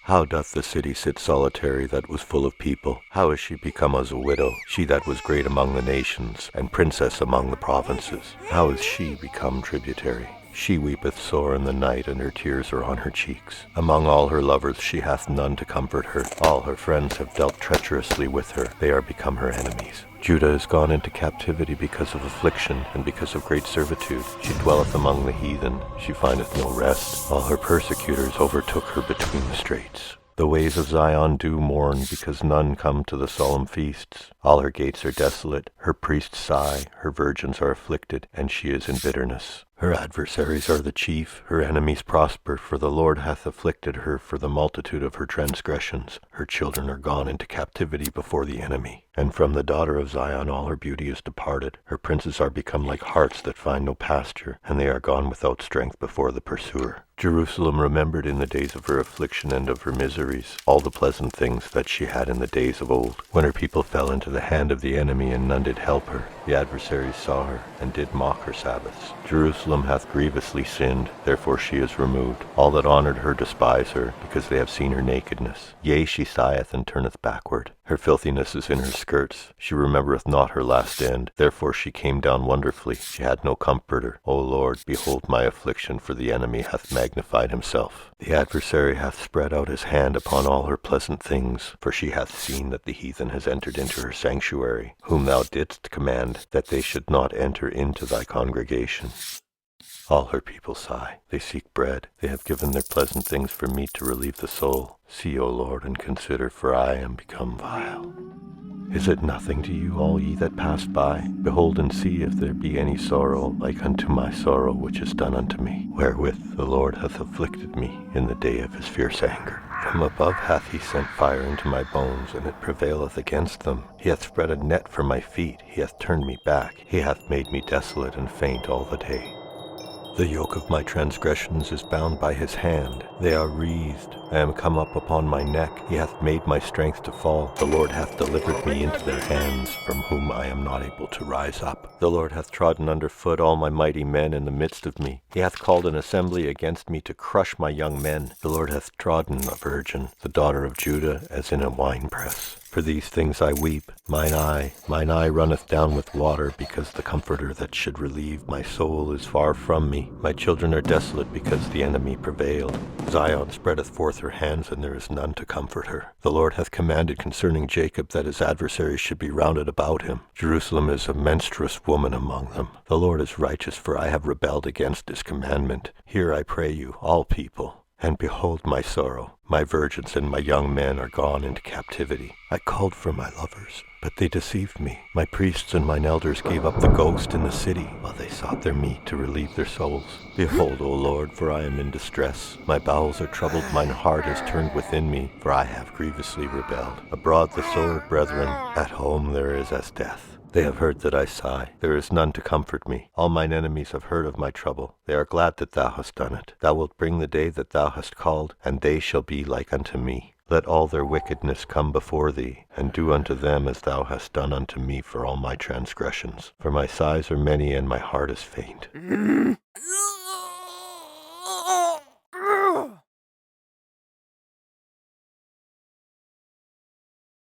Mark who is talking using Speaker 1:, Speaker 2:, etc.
Speaker 1: How doth the city sit solitary that was full of people? How is she become as a widow, she that was great among the nations, and princess among the provinces? How is she become tributary? She weepeth sore in the night, and her tears are on her cheeks. Among all her lovers she hath none to comfort her. All her friends have dealt treacherously with her. They are become her enemies. Judah is gone into captivity because of affliction, and because of great servitude. She dwelleth among the heathen. She findeth no rest. All her persecutors overtook her between the straits. The ways of Zion do mourn, because none come to the solemn feasts. All her gates are desolate. Her priests sigh. Her virgins are afflicted, and she is in bitterness. Her adversaries are the chief, her enemies prosper, for the Lord hath afflicted her for the multitude of her transgressions. Her children are gone into captivity before the enemy. And from the daughter of Zion all her beauty is departed. Her princes are become like harts that find no pasture, and they are gone without strength before the pursuer. Jerusalem remembered in the days of her affliction and of her miseries all the pleasant things that she had in the days of old, when her people fell into the hand of the enemy, and none did help her. The adversaries saw her, and did mock her Sabbaths. Jerusalem hath grievously sinned, therefore she is removed. All that honored her despise her, because they have seen her nakedness. Yea, she sigheth and turneth backward. Her filthiness is in her skirts. She remembereth not her last end. Therefore she came down wonderfully. She had no comforter. O Lord, behold my affliction, for the enemy hath magnified himself. The adversary hath spread out his hand upon all her pleasant things, for she hath seen that the heathen has entered into her sanctuary, whom thou didst command that they should not enter into thy congregation. All her people sigh. They seek bread. They have given their pleasant things for meat to relieve the soul. See, O Lord, and consider, for I am become vile. Is it nothing to you, all ye that pass by? Behold and see if there be any sorrow like unto my sorrow which is done unto me, wherewith the Lord hath afflicted me in the day of his fierce anger. From above hath he sent fire into my bones, and it prevaileth against them. He hath spread a net for my feet. He hath turned me back. He hath made me desolate and faint all the day. The yoke of my transgressions is bound by his hand. They are wreathed. I am come up upon my neck. He hath made my strength to fall. The Lord hath delivered me into their hands, from whom I am not able to rise up. The Lord hath trodden under foot all my mighty men in the midst of me. He hath called an assembly against me to crush my young men. The Lord hath trodden a virgin, the daughter of Judah, as in a winepress. For these things I weep. Mine eye runneth down with water, because the comforter that should relieve my soul is far from me. My children are desolate, because the enemy prevailed. Zion spreadeth forth her hands, and there is none to comfort her. The Lord hath commanded concerning Jacob that his adversaries should be rounded about him. Jerusalem is a menstruous woman among them. The Lord is righteous, for I have rebelled against his commandment. Hear, I pray you, all people. And behold my sorrow. My virgins and my young men are gone into captivity. I called for my lovers, but they deceived me. My priests and mine elders gave up the ghost in the city, while they sought their meat to relieve their souls. Behold, O Lord, for I am in distress. My bowels are troubled, mine heart is turned within me, for I have grievously rebelled. Abroad the sword, brethren, at home there is as death. They have heard that I sigh. There is none to comfort me. All mine enemies have heard of my trouble. They are glad that thou hast done it. Thou wilt bring the day that thou hast called, and they shall be like unto me. Let all their wickedness come before thee, and do unto them as thou hast done unto me for all my transgressions. For my sighs are many, and my heart is faint.